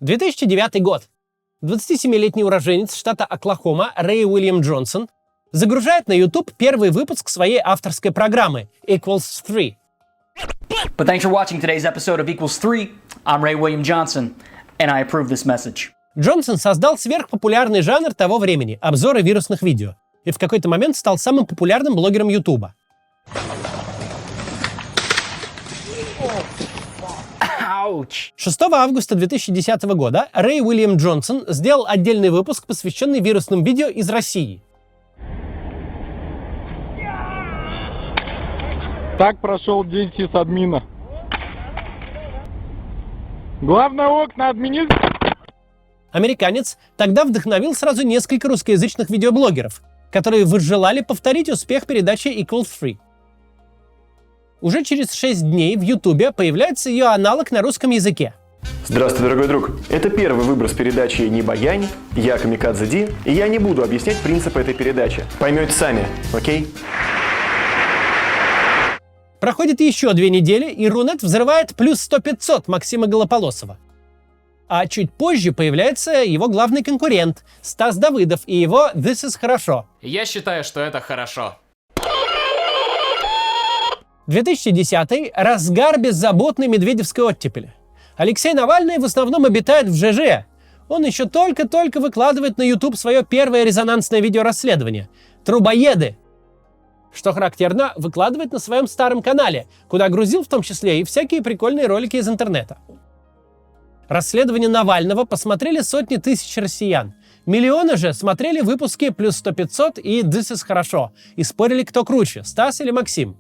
2009 год. 27-летний уроженец штата Оклахома Рэй Уильям Джонсон загружает на YouTube первый выпуск своей авторской программы Equals 3. But thanks for watching today's episode of Equals 3. I'm Ray William Johnson, and I approve this message. Джонсон создал сверхпопулярный жанр того времени – обзоры вирусных видео, и в какой-то момент стал самым популярным блогером Ютуба. 6 августа 2010 года Рэй Уильям Джонсон сделал отдельный выпуск, посвященный вирусным видео из России. Так прошел день сисадмина. Главное окна администр... Американец тогда вдохновил сразу несколько русскоязычных видеоблогеров, которые возжелали повторить успех передачи Equals 3. Уже через 6 дней в Ютубе появляется ее аналог на русском языке. Здравствуй, дорогой друг. Это первый выброс передачи «Не Баянь», я Камикадзе Ди, и я не буду объяснять принципы этой передачи. Поймете сами, окей? Проходит еще 2 недели, и Рунет взрывает плюс 100-500 Максима Голополосова. А чуть позже появляется его главный конкурент Стас Давыдов и его «This is хорошо». Я считаю, что это хорошо. 2010-й. Разгар беззаботной медведевской оттепели. Алексей Навальный в основном обитает в ЖЖ. Он еще только-только выкладывает на YouTube свое первое резонансное видеорасследование «Трубоеды». Что характерно, выкладывает на своем старом канале, куда грузил в том числе и всякие прикольные ролики из интернета. Расследование Навального посмотрели сотни тысяч россиян. Миллионы же смотрели выпуски «Плюс 100-500» и «This is хорошо» и спорили, кто круче, Стас или Максим.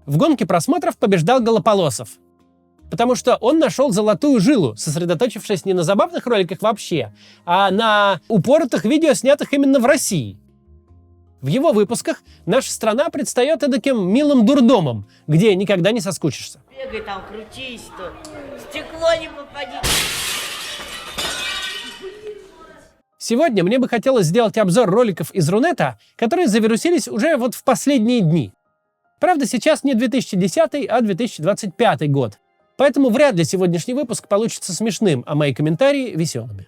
В гонке просмотров побеждал Голополосов, потому что он нашел золотую жилу, сосредоточившись не на забавных роликах вообще, а на упоротых видео, снятых именно в России. В его выпусках наша страна предстает эдаким милым дурдомом, где никогда не соскучишься. Бегай там, крутись тут, стекло не попади. Сегодня мне бы хотелось сделать обзор роликов из Рунета, которые завирусились уже вот в последние дни. Правда, сейчас не 2010, а 2025 год. Поэтому вряд ли сегодняшний выпуск получится смешным, а мои комментарии — веселыми.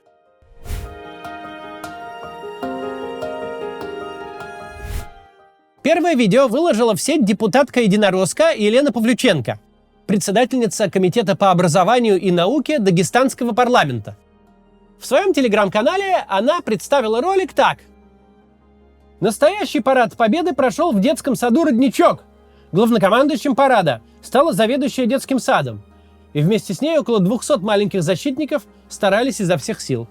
Первое видео выложила в сеть депутатка-единоросска Елена Павлюченко, председательница Комитета по образованию и науке Дагестанского парламента. В своем телеграм-канале она представила ролик так. Настоящий парад Победы прошел в детском саду «Родничок». Главнокомандующим парада стала заведующая детским садом. И вместе с ней около 200 маленьких защитников старались изо всех сил.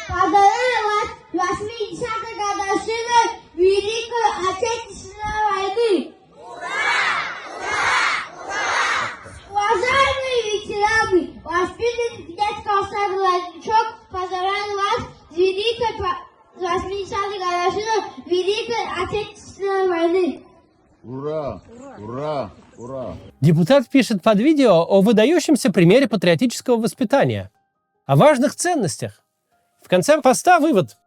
Поздравляю вас 80-й годовщиной Великой Отечественной войны! Ура! Ура! Ура! Уважаемые ветераны, воспитанники детского сада «Родничок», поздравляю вас с Великой 80-й годовщиной Великой Отечественной войны! Ура! Ура! Ура! Депутат пишет под видео о выдающемся примере патриотического воспитания, о важных ценностях. В конце поста вывод.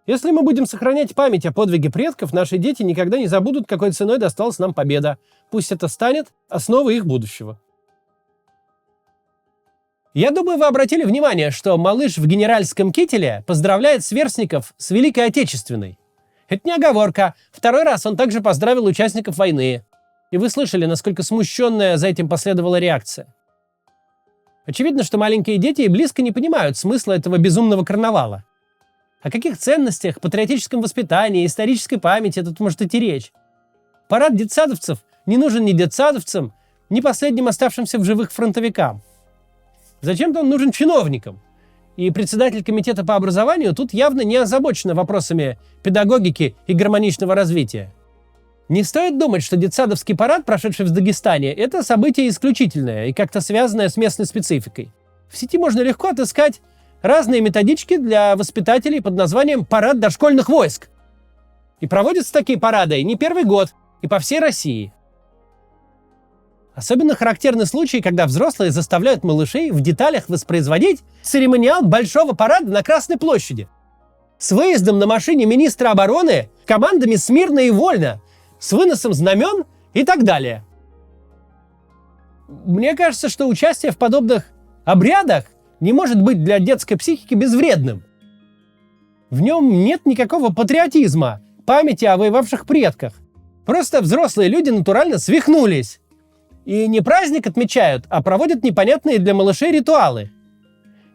Если мы будем сохранять память о подвиге предков, наши дети никогда не забудут, какой ценой досталась нам победа. Пусть это станет основой их будущего. Я думаю, вы обратили внимание, что малыш в генеральском кителе поздравляет сверстников с Великой Отечественной. Это не оговорка. Второй раз он также поздравил участников войны. И вы слышали, насколько смущенная за этим последовала реакция. Очевидно, что маленькие дети и близко не понимают смысла этого безумного карнавала. О каких ценностях, патриотическом воспитании, исторической памяти тут может идти речь? Парад детсадовцев не нужен ни детсадовцам, ни последним оставшимся в живых фронтовикам. Зачем-то он нужен чиновникам. И председатель комитета по образованию тут явно не озабочен вопросами педагогики и гармоничного развития. Не стоит думать, что детсадовский парад, прошедший в Дагестане, это событие исключительное и как-то связанное с местной спецификой. В сети можно легко отыскать разные методички для воспитателей под названием «Парад дошкольных войск». И проводятся такие парады не первый год и по всей России. Особенно характерны случаи, когда взрослые заставляют малышей в деталях воспроизводить церемониал большого парада на Красной площади. С выездом на машине министра обороны, командами «Смирно и вольно», с выносом знамен и так далее. Мне кажется, что участие в подобных обрядах не может быть для детской психики безвредным. В нем нет никакого патриотизма, памяти о воевавших предках. Просто взрослые люди натурально свихнулись. И не праздник отмечают, а проводят непонятные для малышей ритуалы.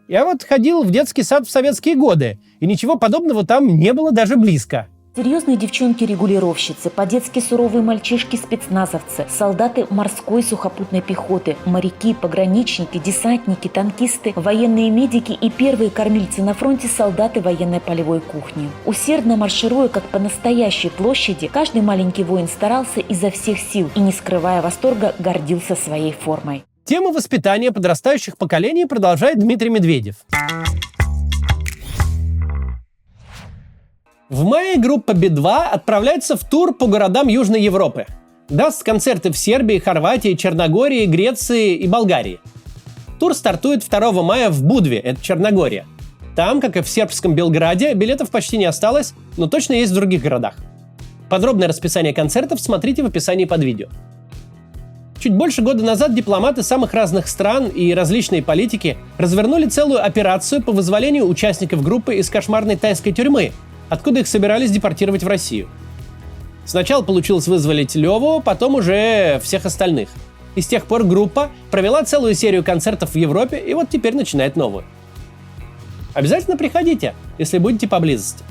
Я вот ходил в детский сад в советские годы, и ничего подобного там не было даже близко. Серьезные девчонки-регулировщицы, по-детски суровые мальчишки-спецназовцы, солдаты морской сухопутной пехоты, моряки, пограничники, десантники, танкисты, военные медики и первые кормильцы на фронте солдаты военной полевой кухни. Усердно маршируя, как по настоящей площади, каждый маленький воин старался изо всех сил и, не скрывая восторга, гордился своей формой. Тему воспитания подрастающих поколений продолжает Дмитрий Медведев. В мае группа Би-2 отправляется в тур по городам Южной Европы. Даст концерты в Сербии, Хорватии, Черногории, Греции и Болгарии. Тур стартует 2 мая в Будве, это Черногория. Там, как и в сербском Белграде, билетов почти не осталось, но точно есть в других городах. Подробное расписание концертов смотрите в описании под видео. Чуть больше года назад дипломаты самых разных стран и различные политики развернули целую операцию по вызволению участников группы из кошмарной тайской тюрьмы, откуда их собирались депортировать в Россию. Сначала получилось вызволить Леву, потом уже всех остальных. И с тех пор группа провела целую серию концертов в Европе, и вот теперь начинает новую. Обязательно приходите, если будете поблизости.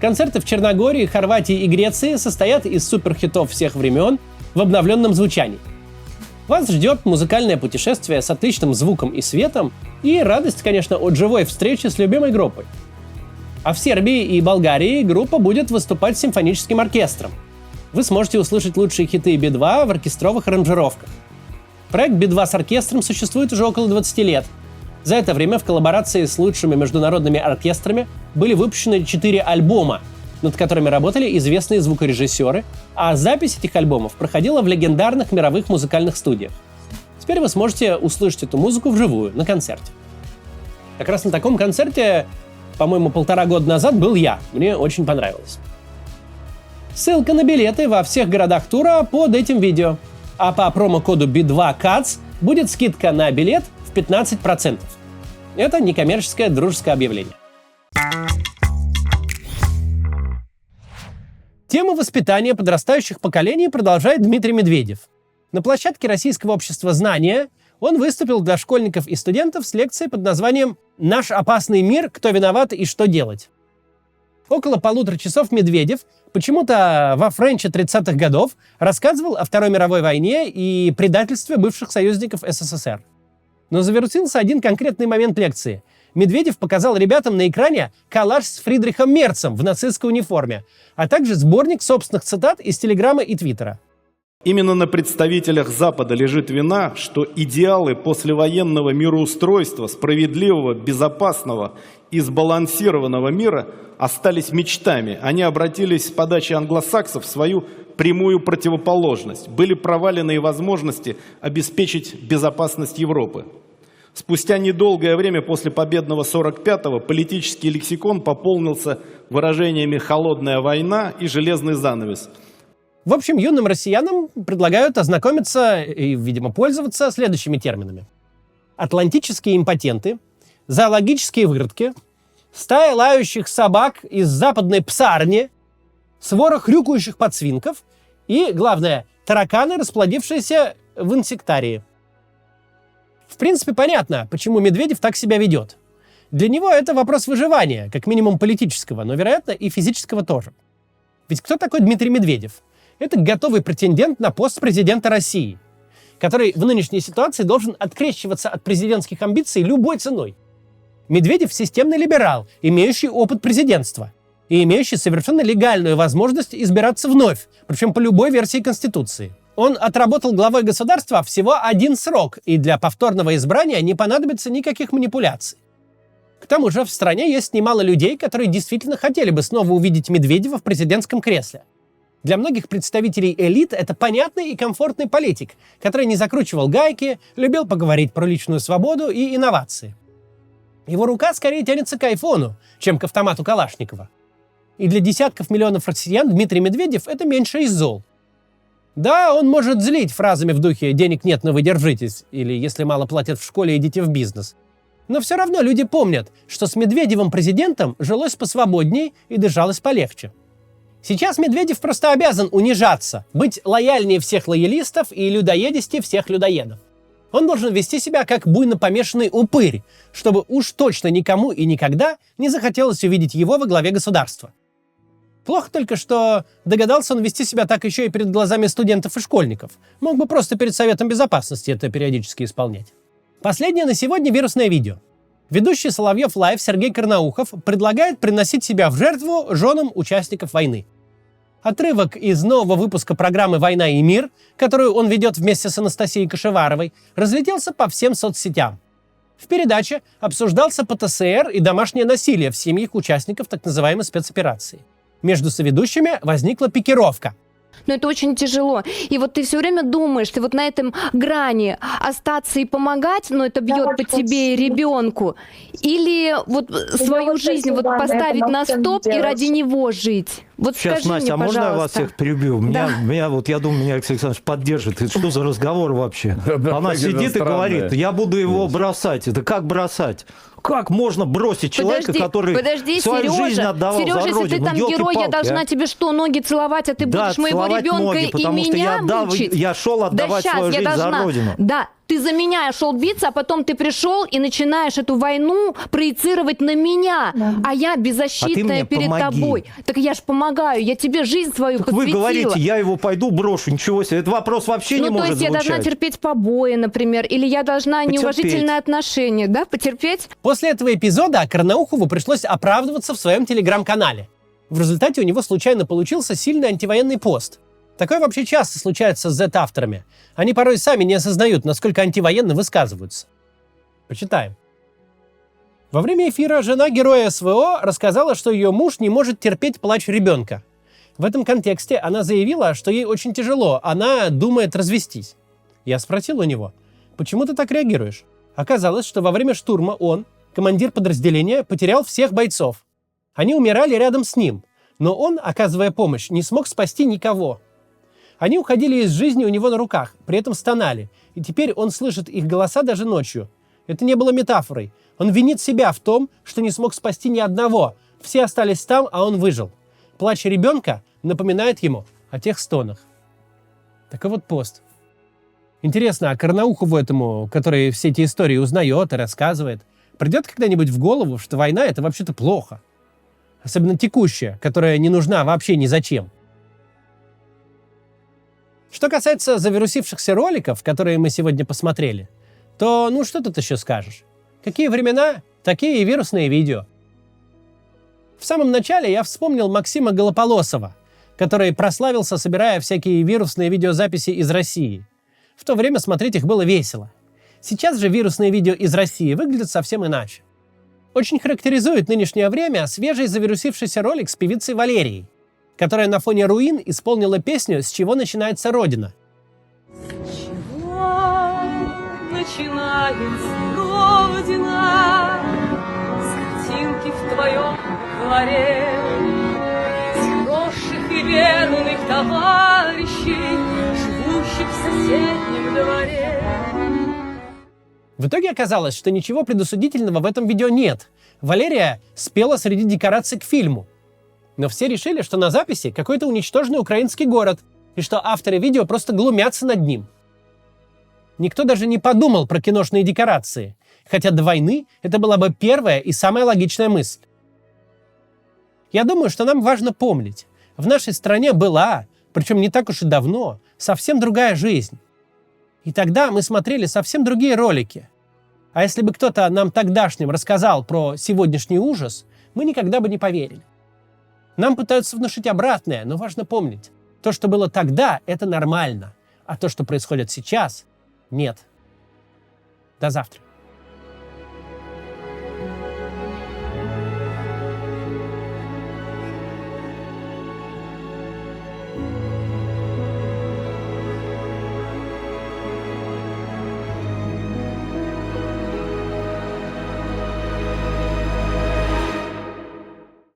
Концерты в Черногории, Хорватии и Греции состоят из суперхитов всех времен в обновленном звучании. Вас ждет музыкальное путешествие с отличным звуком и светом и радость, конечно, от живой встречи с любимой группой. А в Сербии и Болгарии группа будет выступать с симфоническим оркестром. Вы сможете услышать лучшие хиты Би-2 в оркестровых аранжировках. Проект Би-2 с оркестром существует уже около 20 лет. За это время в коллаборации с лучшими международными оркестрами были выпущены 4 альбома, над которыми работали известные звукорежиссеры, а запись этих альбомов проходила в легендарных мировых музыкальных студиях. Теперь вы сможете услышать эту музыку вживую, на концерте. Как раз на таком концерте, по-моему, 1,5 года назад был я. Мне очень понравилось. Ссылка на билеты во всех городах тура под этим видео. А по промокоду B2CATS будет скидка на билет в 15%. Это некоммерческое дружеское объявление. Тему воспитания подрастающих поколений продолжает Дмитрий Медведев. На площадке Российского общества знания он выступил для школьников и студентов с лекцией под названием «Наш опасный мир. Кто виноват и что делать?». Около 1,5 часов Медведев почему-то во Френче 30-х годов рассказывал о Второй мировой войне и предательстве бывших союзников СССР. Но завертелся один конкретный момент лекции. Медведев показал ребятам на экране коллаж с Фридрихом Мерцем в нацистской униформе, а также сборник собственных цитат из Телеграма и Твиттера. Именно на представителях Запада лежит вина, что идеалы послевоенного мироустройства, справедливого, безопасного и сбалансированного мира остались мечтами. Они обратились с подачи англосаксов в свою прямую противоположность. Были провалены и возможности обеспечить безопасность Европы. Спустя недолгое время после победного 45-го политический лексикон пополнился выражениями «холодная война» и «железный занавес». В общем, юным россиянам предлагают ознакомиться и, видимо, пользоваться следующими терминами. Атлантические импотенты, зоологические выродки, стая лающих собак из западной псарни, свора хрюкающих подсвинков и, главное, тараканы, расплодившиеся в инсектарии. В принципе, понятно, почему Медведев так себя ведет. Для него это вопрос выживания, как минимум политического, но, вероятно, и физического тоже. Ведь кто такой Дмитрий Медведев? Это готовый претендент на пост президента России, который в нынешней ситуации должен открещиваться от президентских амбиций любой ценой. Медведев – системный либерал, имеющий опыт президентства и имеющий совершенно легальную возможность избираться вновь, причем по любой версии Конституции. Он отработал главой государства всего 1 срок, и для повторного избрания не понадобится никаких манипуляций. К тому же в стране есть немало людей, которые действительно хотели бы снова увидеть Медведева в президентском кресле. Для многих представителей элит это понятный и комфортный политик, который не закручивал гайки, любил поговорить про личную свободу и инновации. Его рука скорее тянется к айфону, чем к автомату Калашникова. И для десятков миллионов россиян Дмитрий Медведев – это меньше из зол. Да, он может злить фразами в духе «денег нет, но вы держитесь» или «если мало платят в школе, идите в бизнес». Но все равно люди помнят, что с Медведевым президентом жилось посвободней и дышалось полегче. Сейчас Медведев просто обязан унижаться, быть лояльнее всех лоялистов и людоедистее всех людоедов. Он должен вести себя как буйно помешанный упырь, чтобы уж точно никому и никогда не захотелось увидеть его во главе государства. Плохо только, что догадался он вести себя так еще и перед глазами студентов и школьников. Мог бы просто перед Советом Безопасности это периодически исполнять. Последнее на сегодня вирусное видео. Ведущий Соловьев Лайв Сергей Карнаухов предлагает приносить себя в жертву женам участников войны. Отрывок из нового выпуска программы «Война и мир», которую он ведет вместе с Анастасией Кашеваровой, разлетелся по всем соцсетям. В передаче обсуждался ПТСР и домашнее насилие в семьях участников так называемой спецоперации. Между соведущими возникла пикировка. Но это очень тяжело. И вот ты все время думаешь, ты вот на этом грани остаться и помогать, но это бьет по тебе и ребенку. Или вот свою жизнь вот поставить на стоп и ради него жить. Вот сейчас, скажи Настя, мне, а можно я вас пожалуйста. всех перебью? Я думаю, меня Алексей Александрович поддержит. Это что за разговор вообще? Она сидит и говорит, я буду его бросать. Это как бросать? Как можно бросить человека, который свою жизнь отдавал за Сережа, родину? если ты там герой, я должна тебе что, ноги целовать, а ты будешь моего ребенка ноги, и меня мучить? Я шел отдавать свою жизнь за родину. Да, ты за меня шел биться, а потом ты пришел и начинаешь эту войну проецировать на меня, а я беззащитная перед тобой. Так я ж помогаю, я тебе жизнь свою так посвятила. Вы говорите, я его пойду брошу, ничего себе. Этот вопрос вообще не может звучать. Ну, то есть я должна терпеть побои, например, или я должна неуважительное отношение, да, потерпеть? После этого эпизода Карнаухову пришлось оправдываться в своем телеграм-канале. В результате у него случайно получился сильный антивоенный пост. Такое вообще часто случается с Z-авторами. Они порой сами не осознают, насколько антивоенно высказываются. Почитаем. Во время эфира жена героя СВО рассказала, что ее муж не может терпеть плач ребенка. В этом контексте она заявила, что ей очень тяжело, она думает развестись. Я спросил у него, почему ты так реагируешь? Оказалось, что во время штурма он, командир подразделения, потерял всех бойцов. Они умирали рядом с ним, но он, оказывая помощь, не смог спасти никого. Они уходили из жизни у него на руках, при этом стонали, и теперь он слышит их голоса даже ночью. Это не было метафорой. Он винит себя в том, что не смог спасти ни одного. Все остались там, а он выжил. Плач ребенка напоминает ему о тех стонах. Такой вот пост. Интересно, а Карнаухову этому, который все эти истории узнает и рассказывает, придет когда-нибудь в голову, что война — это вообще-то плохо? Особенно текущая, которая не нужна вообще ни зачем. Что касается завирусившихся роликов, которые мы сегодня посмотрели, то ну что тут еще скажешь? Какие времена, такие и вирусные видео. В самом начале я вспомнил Максима Голополосова, который прославился, собирая всякие вирусные видеозаписи из России. В то время смотреть их было весело. Сейчас же вирусные видео из России выглядят совсем иначе. Очень характеризует нынешнее время свежий завирусившийся ролик с певицей Валерией, которая на фоне руин исполнила песню «С чего начинается Родина». С чего начинается Родина? С картинки в твоем дворе, с хороших и верных товарищей, живущих в соседнем дворе. В итоге оказалось, что ничего предосудительного в этом видео нет. Валерия спела среди декораций к фильму. Но все решили, что на записи какой-то уничтоженный украинский город, и что авторы видео просто глумятся над ним. Никто даже не подумал про киношные декорации, хотя до войны это была бы первая и самая логичная мысль. Я думаю, что нам важно помнить, в нашей стране была, причем не так уж и давно, совсем другая жизнь. И тогда мы смотрели совсем другие ролики. А если бы кто-то нам тогдашним рассказал про сегодняшний ужас, мы никогда бы не поверили. Нам пытаются внушить обратное, но важно помнить, то, что было тогда, это нормально, а то, что происходит сейчас, нет. До завтра.